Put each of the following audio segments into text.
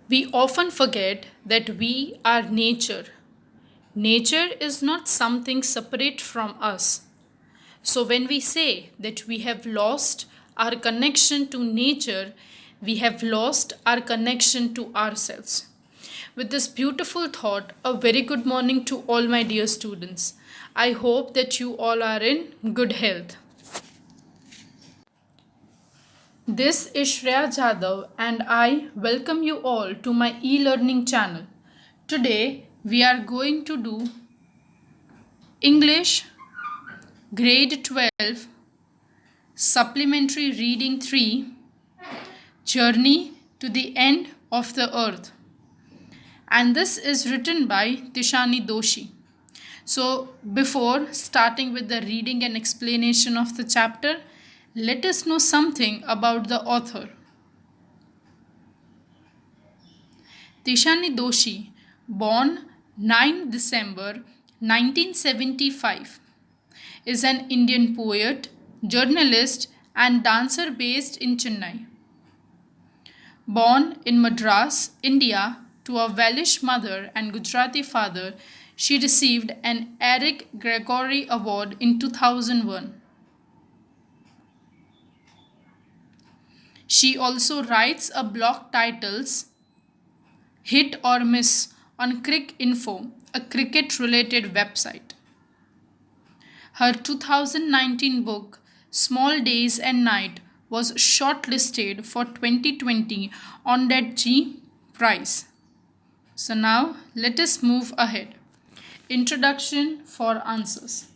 We often forget that we are nature. Nature is not something separate from us. So, when we say that we have lost our connection to nature, we have lost our connection to ourselves. With this beautiful thought, a very good morning to all my dear students. I hope that you all are in good health. This is Shreya Jadhav, and I welcome you all to my e learning channel. Today, we are going to do English Grade 12 Supplementary Reading 3 Journey to the End of the Earth. And this is written by Tishani Doshi. So, before starting with the reading and explanation of the chapter, let us know something about the author. Tishani Doshi, born 9 December 1975, is an Indian poet, journalist, and dancer based in Chennai. Born in Madras, India, to a Welsh mother and Gujarati father, she received an Eric Gregory Award in 2001. She also writes a blog titles Hit or Miss on Crick Info, a cricket related website. Her 2019 book, Small Days and Night, was shortlisted for 2020 on that G Prize. So now let us move ahead. Introduction for answers.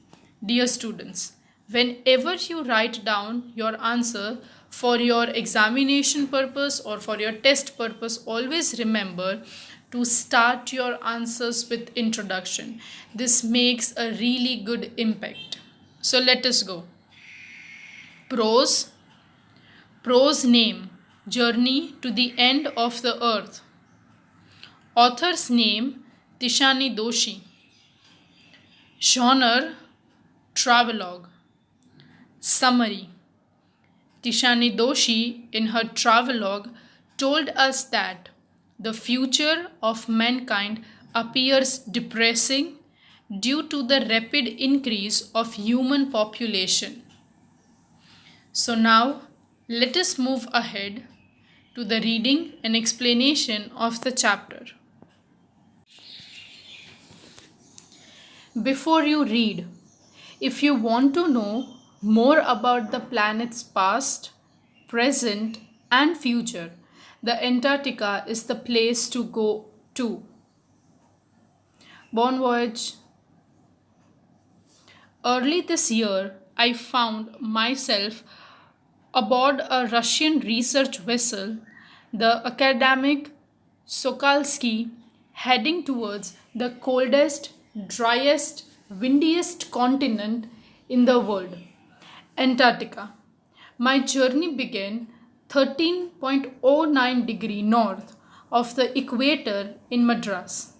Dear students, whenever you write down your answer for your examination purpose or for your test purpose, always remember to start your answers with introduction. This makes a really good impact. So let us go. Prose. Prose name, Journey to the End of the Earth. Author's name, Tishani Doshi. Genre, Travelogue. Summary. Tishani Doshi, in her travelogue, told us that the future of mankind appears depressing due to the rapid increase of human population. So now let us move ahead to the reading and explanation of the chapter. Before you read, if you want to know more about the planet's past, present, and future, the Antarctica is the place to go to. Bon voyage. Early this year, I found myself aboard a Russian research vessel, the academic Sokolsky, heading towards the coldest, driest, windiest continent in the world, Antarctica. My journey began 13.09 degree north of the equator in Madras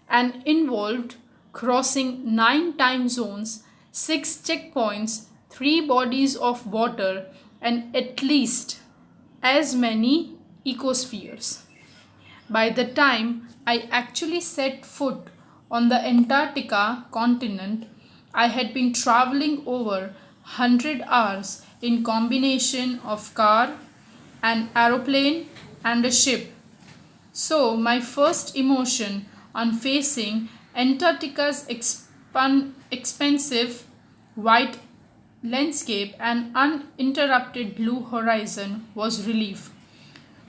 and involved crossing 9 time zones, 6 checkpoints, 3 bodies of water, and at least as many ecospheres. By the time I actually set foot on the Antarctica continent, I had been traveling over 100 hours in combination of car, an aeroplane, and a ship. So, my first emotion on facing Antarctica's expansive white landscape and uninterrupted blue horizon was relief,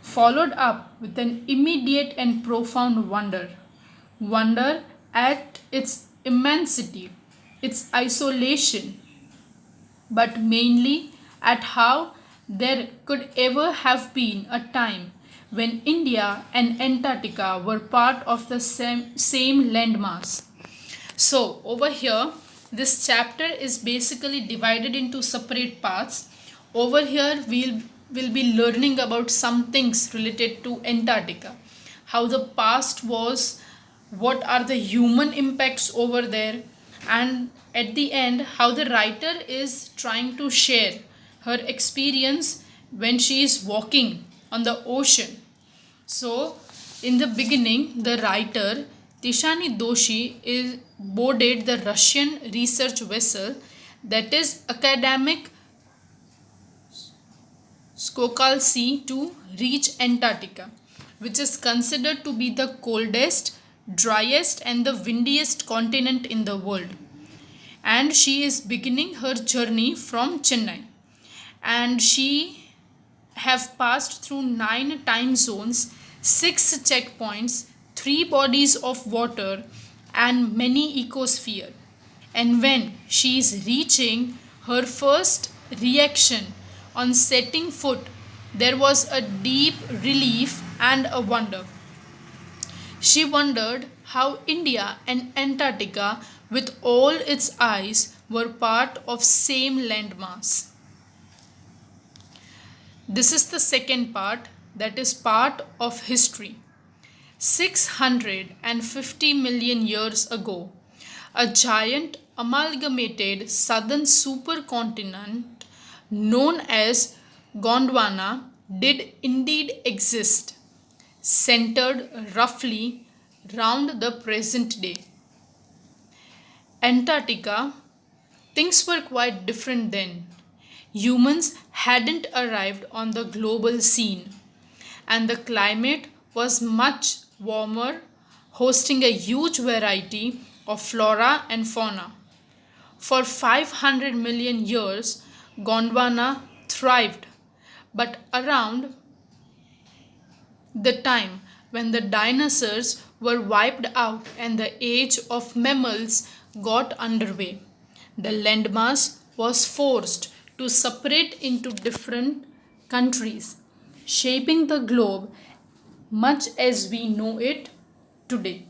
followed up with an immediate and profound wonder. Wonder at its immensity, its isolation, but mainly at how there could ever have been a time when India and Antarctica were part of the same landmass. So, over here, this chapter is basically divided into separate parts. Over here, will be learning about some things related to Antarctica, how the past was, what are the human impacts over there, and at the end, how the writer is trying to share her experience when she is walking on the ocean. So, In the beginning, the writer Tishani Doshi boarded the Russian research vessel, that is academic Skokal Sea, to reach Antarctica, which is considered to be the coldest, driest, and the windiest continent in the world. And she is beginning her journey from Chennai. And she have passed through 9 time zones, 6 checkpoints, 3 bodies of water, and many ecosphere. And when she is reaching her first reaction on setting foot, there was a deep relief and a wonder. She wondered how India and Antarctica, with all its ice, were part of same landmass. This is the second part, that is part of history. 650 million years ago, a giant amalgamated southern supercontinent known as Gondwana did indeed exist, centered roughly round the present day. Antarctica, things were quite different then. Humans hadn't arrived on the global scene, and the climate was much warmer, hosting a huge variety of flora and fauna. For 500 million years, Gondwana thrived, but around the time when the dinosaurs were wiped out and the age of mammals got underway, the landmass was forced to separate into different countries, shaping the globe much as we know it today.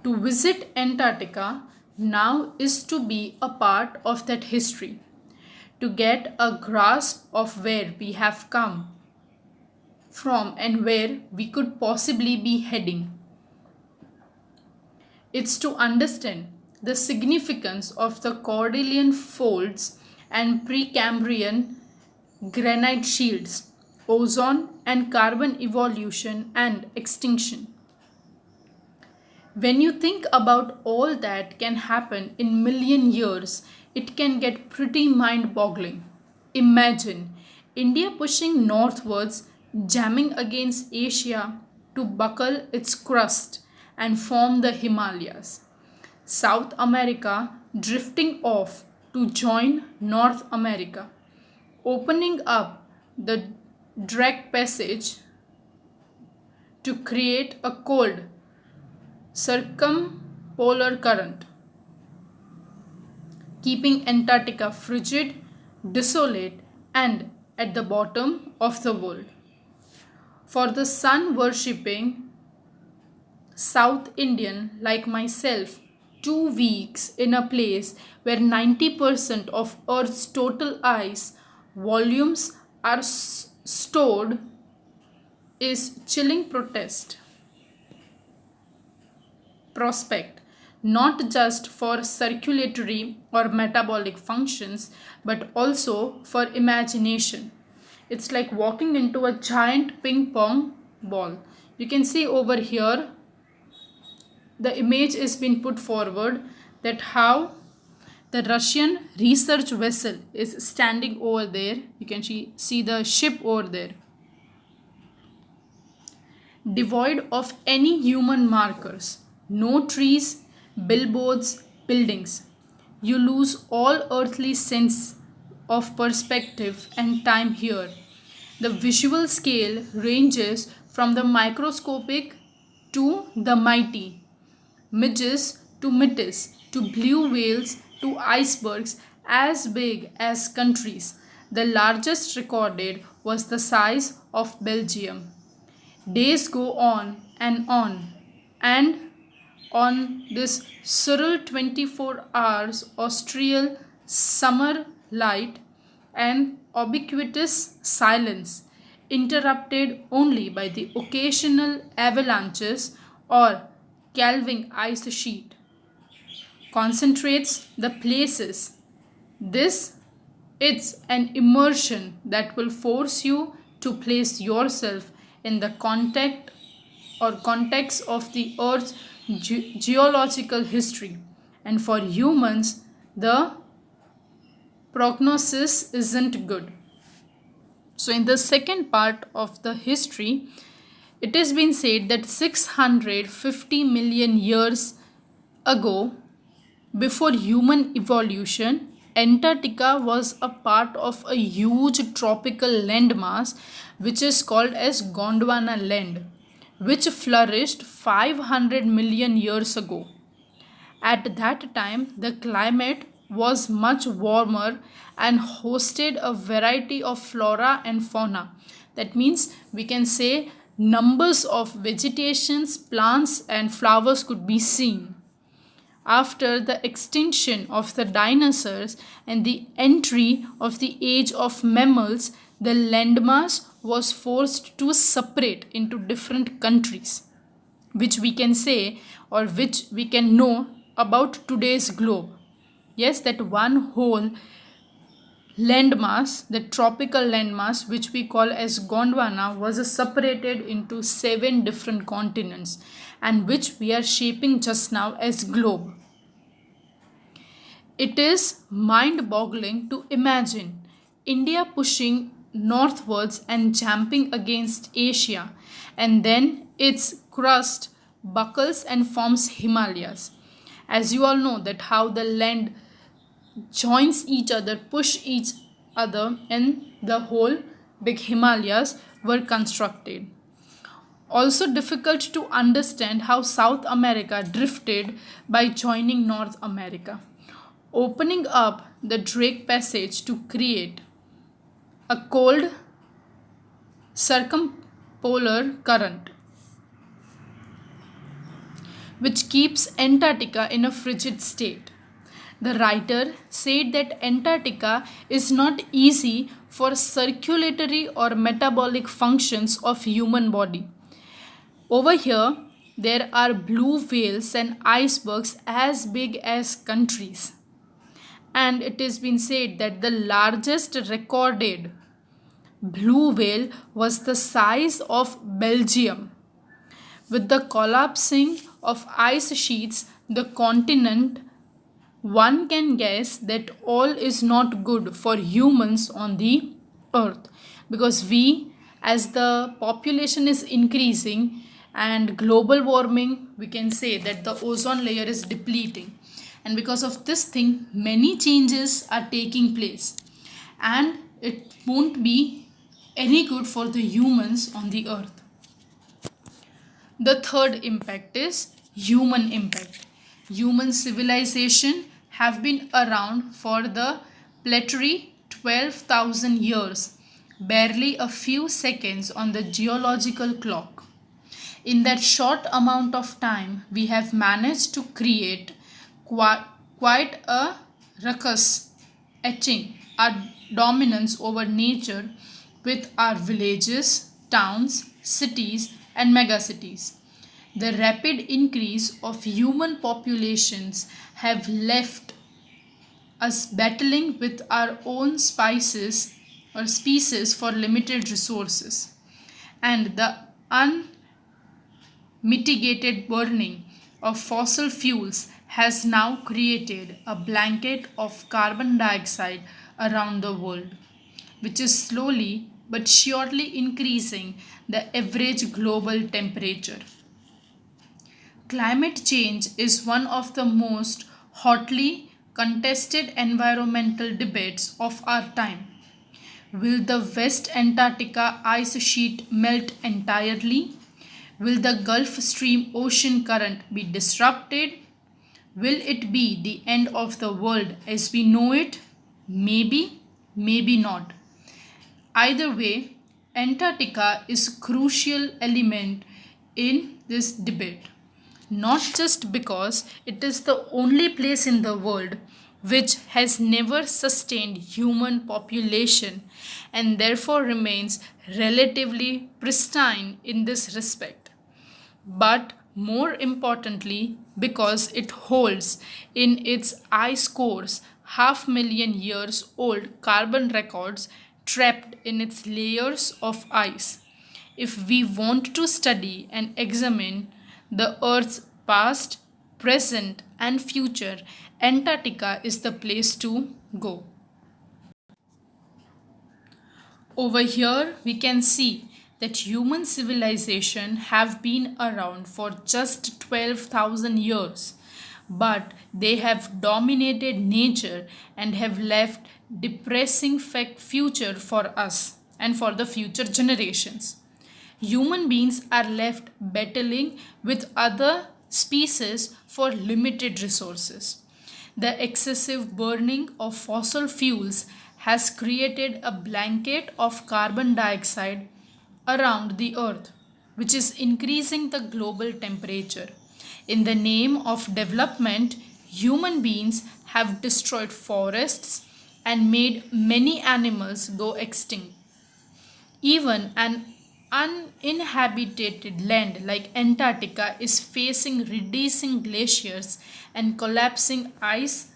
To visit Antarctica now is to be a part of that history, to get a grasp of where we have come from and where we could possibly be heading. It's to understand the significance of the Cordilleran folds and Precambrian granite shields, ozone and carbon evolution and extinction. When you think about all that can happen in million years, it can get pretty mind-boggling. Imagine India pushing northwards, jamming against Asia to buckle its crust and form the Himalayas. South America drifting off to join North America, opening up the Drake Passage to create a cold circumpolar current, keeping Antarctica frigid, desolate, and at the bottom of the world. For the sun worshipping South Indian like myself, 2 weeks in a place where 90% of Earth's total ice volumes are stored is chilling prospect, not just for circulatory or metabolic functions but also for imagination. It's like walking into a giant ping pong ball. You can see over here the image is being put forward, that how the Russian research vessel is standing over there. You can see the ship over there, devoid of any human markers, no trees, billboards, buildings. You lose all earthly sense of perspective and time here. The visual scale ranges from the microscopic to the mighty, midges to midges, to blue whales to icebergs as big as countries. The largest recorded was the size of Belgium. Days go on, and on this surreal 24 hours austral summer light and ubiquitous silence, interrupted only by the occasional avalanches or calving ice sheet, concentrates the places. This it's an immersion that will force you to place yourself in the context of the Earth's geological history. And for humans, the prognosis isn't good. So, in the second part of the history, it has been said that 650 million years ago, before human evolution, Antarctica was a part of a huge tropical landmass which is called as Gondwana land, which flourished 500 million years ago. At that time, the climate was much warmer and hosted a variety of flora and fauna. That means we can say numbers of vegetations, plants, and flowers could be seen. After the extinction of the dinosaurs and the entry of the age of mammals, the landmass was forced to separate into different countries, which we can say or which we can know about today's globe. Yes, that one whole landmass, the tropical landmass, which we call as Gondwana, was separated into 7 different continents and which we are shaping just now as globe. It is mind-boggling to imagine India pushing northwards and jumping against Asia, and then its crust buckles and forms Himalayas. As you all know that how the land joins each other, push each other, and the whole big Himalayas were constructed. Also difficult to understand how South America drifted by joining North America, opening up the Drake Passage to create a cold circumpolar current which keeps Antarctica in a frigid state. The writer said that Antarctica is not easy for circulatory or metabolic functions of human body. Over here, there are blue whales and icebergs as big as countries. And it has been said that the largest recorded blue whale was the size of Belgium. With the collapsing of ice sheets, the continent, one can guess that all is not good for humans on the earth, because we, as the population is increasing and global warming, we can say that the ozone layer is depleting, and because of this thing many changes are taking place, and it won't be any good for the humans on the earth. The third impact is human impact. Human civilization have been around for the planetary 12,000 years, barely a few seconds on the geological clock. In that short amount of time, we have managed to create quite a ruckus, etching our dominance over nature with our villages, towns, cities, and megacities. The rapid increase of human populations have left us battling with our own spices or species for limited resources, and the unmitigated burning of fossil fuels has now created a blanket of carbon dioxide around the world, which is slowly but surely increasing the average global temperature. Climate change is one of the most hotly contested environmental debates of our time. Will the West Antarctica ice sheet melt entirely? Will the Gulf Stream ocean current be disrupted? Will it be the end of the world as we know it? Maybe, maybe not. Either way, Antarctica is a crucial element in this debate, not just because it is the only place in the world which has never sustained human population and therefore remains relatively pristine in this respect, but more importantly because it holds in its ice cores half million years old carbon records trapped in its layers of ice. If we want to study and examine the Earth's past, present, and future, Antarctica is the place to go. Over here, we can see that human civilization have been around for just 12,000 years, but they have dominated nature and have left depressing future for us and for the future generations. Human beings are left battling with other species for limited resources. The excessive burning of fossil fuels has created a blanket of carbon dioxide around the earth, which is increasing the global temperature. In the name of development, human beings have destroyed forests and made many animals go extinct. Even an uninhabited land like Antarctica is facing receding glaciers and collapsing ice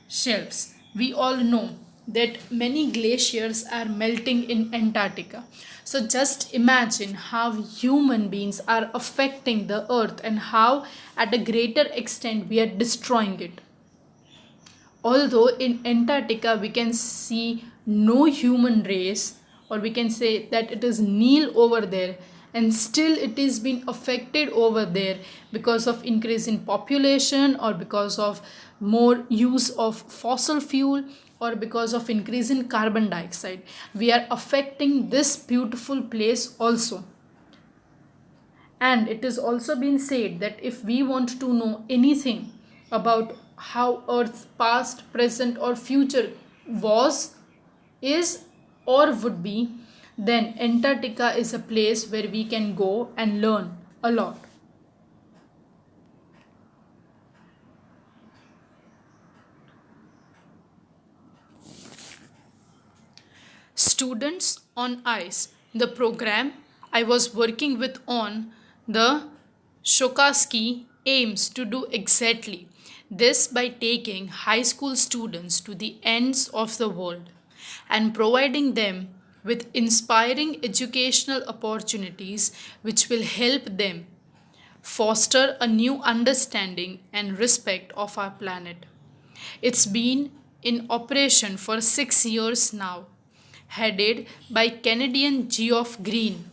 shelves. We all know that many glaciers are melting in Antarctica. So just imagine how human beings are affecting the earth and how, at a greater extent, we are destroying it. Although in Antarctica we can see no human race, or we can say that it is nil over there, and still it is being affected over there because of increase in population, or because of more use of fossil fuel, or because of increase in carbon dioxide. We are affecting this beautiful place also. And it is also been said that if we want to know anything about how Earth's past, present, or future was, is, or would be, then Antarctica is a place where we can go and learn a lot. Students on Ice, the program I was working with on the Shokaski aims to do exactly this by taking high school students to the ends of the world and providing them with inspiring educational opportunities which will help them foster a new understanding and respect of our planet. It's been in operation for 6 years now, headed by Canadian Geoff Green,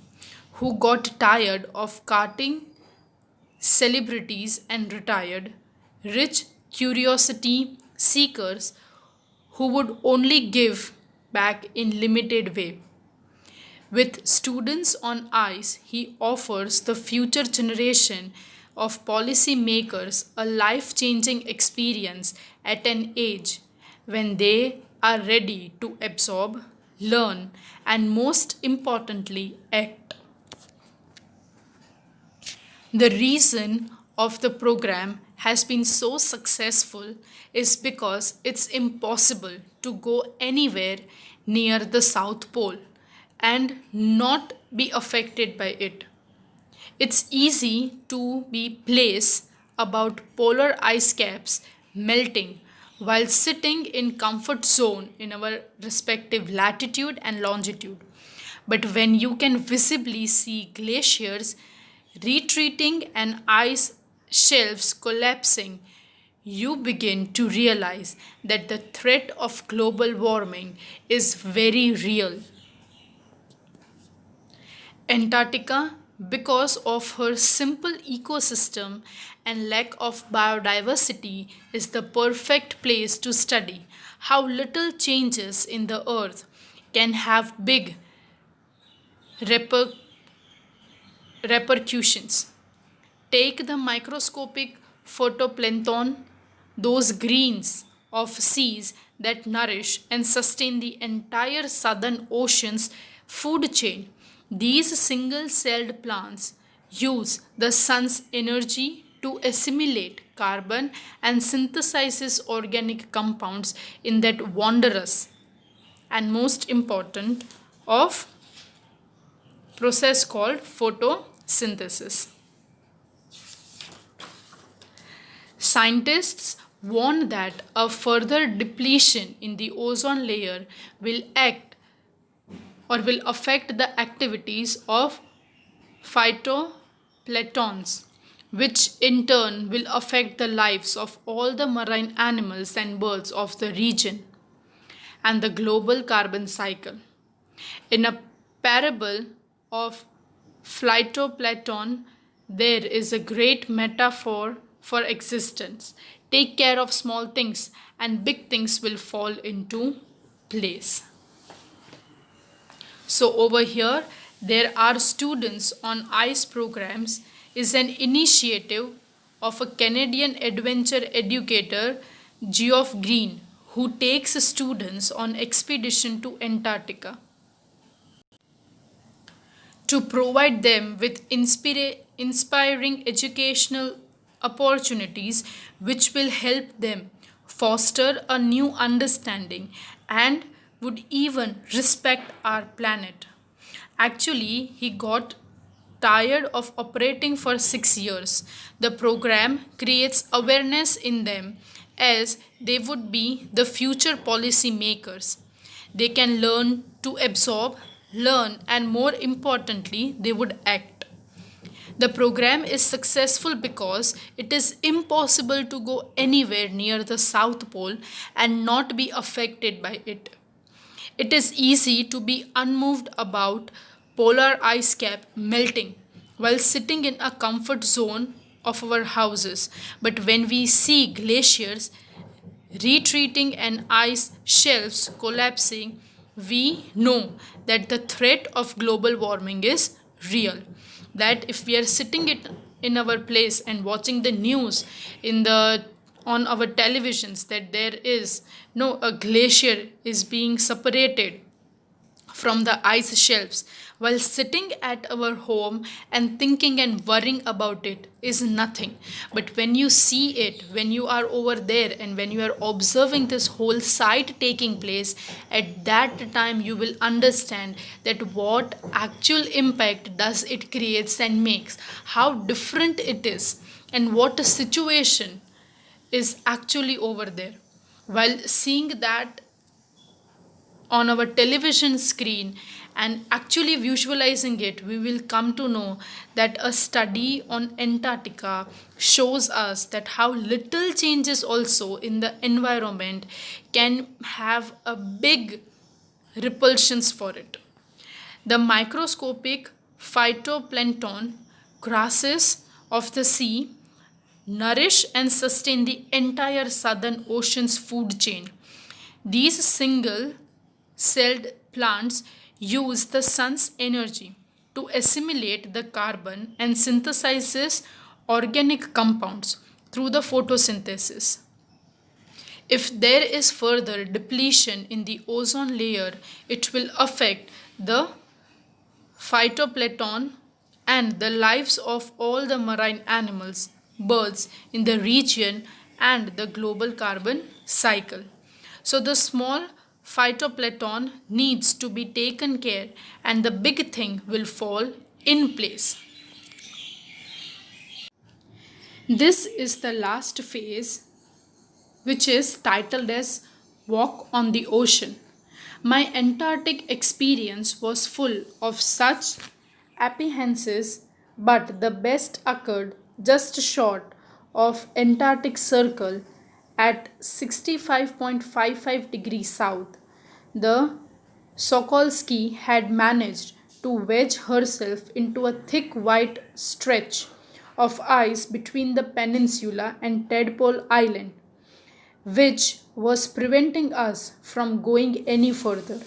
who got tired of carting celebrities and retired, rich curiosity seekers who would only give back in limited way. With students on ice, he offers the future generation of policymakers a life changing experience at an age when they are ready to absorb, learn, and most importantly, act. The reason of the program has been so successful is because it's impossible to go anywhere near the South Pole and not be affected by it. It's easy to be placed about polar ice caps melting while sitting in comfort zone in our respective latitude and longitude. But when you can visibly see glaciers retreating and ice shelves collapsing, you begin to realize that the threat of global warming is very real. Antarctica, because of her simple ecosystem and lack of biodiversity, is the perfect place to study how little changes in the earth can have big reper- repercussions. Take the microscopic phytoplankton, those greens of seas that nourish and sustain the entire southern ocean's food chain. These single celled plants use the sun's energy to assimilate carbon and synthesizes organic compounds in that wondrous and most important of process called photosynthesis. Scientists warn that a further depletion in the ozone layer will act or will affect the activities of phytoplatons, which in turn will affect the lives of all the marine animals and birds of the region and the global carbon cycle. In a parable of phytoplankton, there is a great metaphor for existence. Take care of small things, and big things will fall into place. So, over here, there are students on ICE programs, is an initiative of a Canadian adventure educator, Geoff Green, who takes students on expedition to Antarctica to provide them with inspiring educational opportunities which will help them foster a new understanding and would even respect our planet. Actually, he got tired of operating for 6 years. The program creates awareness in them as they would be the future policy makers. They can learn to absorb, learn, and more importantly, they would act. The program is successful because it is impossible to go anywhere near the South Pole and not be affected by it. It is easy to be unmoved about polar ice cap melting while sitting in a comfort zone of our houses. But when we see glaciers retreating and ice shelves collapsing, we know that the threat of global warming is real. That if we are sitting in our place and watching the news in the on our televisions that there is no a glacier is being separated from the ice shelves while sitting at our home and thinking and worrying about it is nothing. But when you see it, when you are over there and when you are observing this whole sight taking place, at that time you will understand that what actual impact does it creates and makes, how different it is, and what a situation is actually over there. While seeing that on our television screen and actually visualizing it, we will come to know that a study on Antarctica shows us that how little changes also in the environment can have a big repulsions for it. The microscopic phytoplankton, grasses of the sea, nourish and sustain the entire southern ocean's food chain. These single celled plants use the sun's energy to assimilate the carbon and synthesizes organic compounds through the photosynthesis. If there is further depletion in the ozone layer, it will affect the phytoplankton and the lives of all the marine animals, birds in the region and the global carbon cycle. So the small phytoplankton needs to be taken care and the big thing will fall in place. This is the last phase, which is titled as Walk on the Ocean. My Antarctic experience was full of such apprehensions, but the best occurred just short of Antarctic Circle at 65.55 degrees south. The Sokolsky had managed to wedge herself into a thick white stretch of ice between the peninsula and Tadpole Island, which was preventing us from going any further.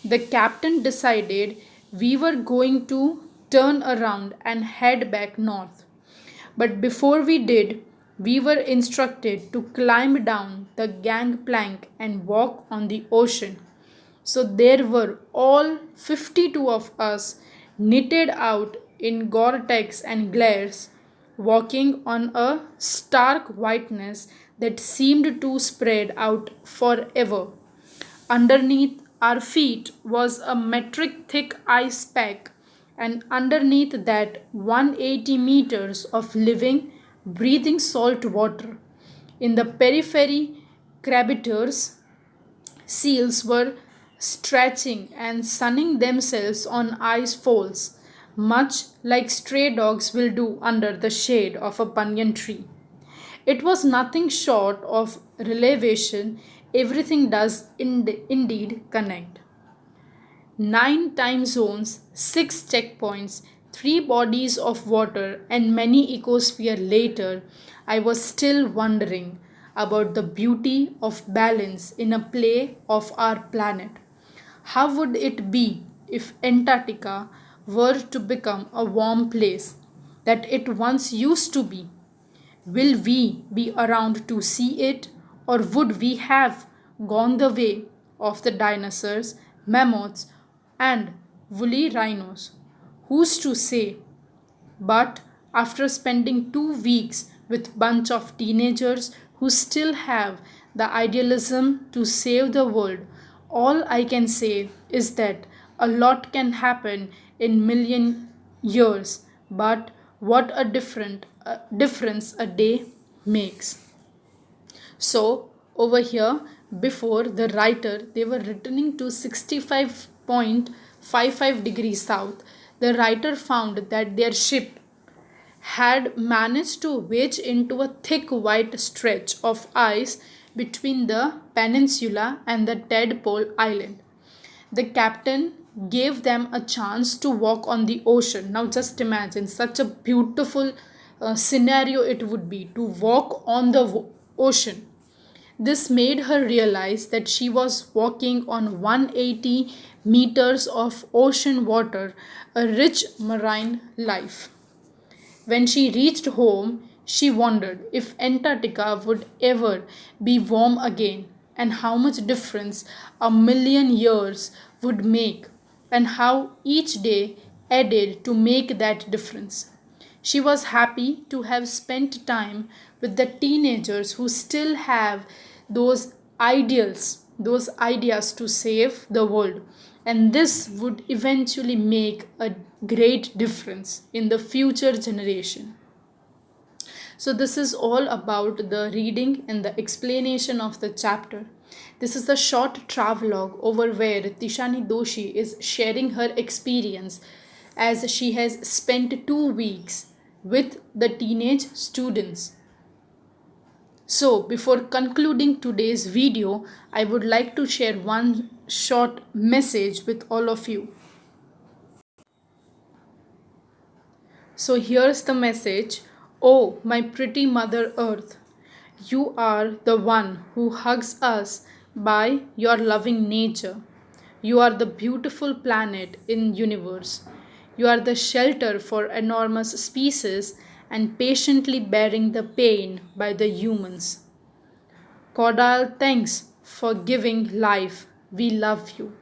The captain decided we were going to turn around and head back north. But before we did, we were instructed to climb down the gangplank and walk on the ocean. So there were all 52 of us knitted out in Gore-Tex and glares, walking on a stark whiteness that seemed to spread out forever. Underneath our feet was a metric thick ice pack, and underneath that 180 meters of living, breathing salt water. In the periphery, crabeaters, seals were stretching and sunning themselves on ice falls, much like stray dogs will do under the shade of a banyan tree. It was nothing short of revelation. Everything does indeed connect. 9 time zones, 6 checkpoints, 3 bodies of water, and many ecosphere later, I was still wondering about the beauty of balance in a play of our planet. How would it be if Antarctica were to become a warm place that it once used to be? Will we be around to see it, or would we have gone the way of the dinosaurs, mammoths, and woolly rhinos? Who's to say? But after spending 2 weeks with bunch of teenagers who still have the idealism to save the world, all I can say is that a lot can happen in million years, but what a difference a day makes. So over here, before the writer, they were returning to 65.55 degrees south. The writer found that their ship had managed to wedge into a thick white stretch of ice between the peninsula and the Tadpole Island. The captain gave them a chance to walk on the ocean. Now, just imagine such a beautiful scenario it would be to walk on the ocean. This made her realize that she was walking on 180 meters of ocean water, a rich marine life. When she reached home, she wondered if Antarctica would ever be warm again, and how much difference a million years would make, and how each day added to make that difference. She was happy to have spent time with the teenagers who still have those ideals, those ideas to save the world. And this would eventually make a great difference in the future generation. So, this is all about the reading and the explanation of the chapter. This is a short travelogue over where Tishani Doshi is sharing her experience as she has spent 2 weeks with the teenage students. So, before concluding today's video, I would like to share one short message with all of you. So, here's the message. Oh, my pretty Mother Earth, you are the one who hugs us by your loving nature. You are the beautiful planet in universe. You are the shelter for enormous species and patiently bearing the pain by the humans. Caudal, thanks for giving life. We love you.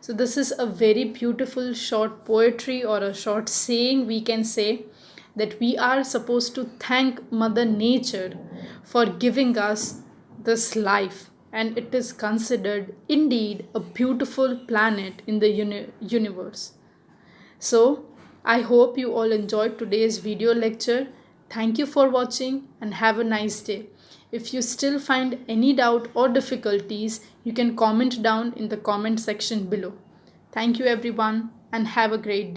So, this is a very beautiful short poetry or a short saying, we can say, that we are supposed to thank Mother Nature for giving us this life, and it is considered indeed a beautiful planet in the universe. So, I hope you all enjoyed today's video lecture. Thank you for watching and have a nice day. If you still find any doubt or difficulties, you can comment down in the comment section below. Thank you everyone and have a great day.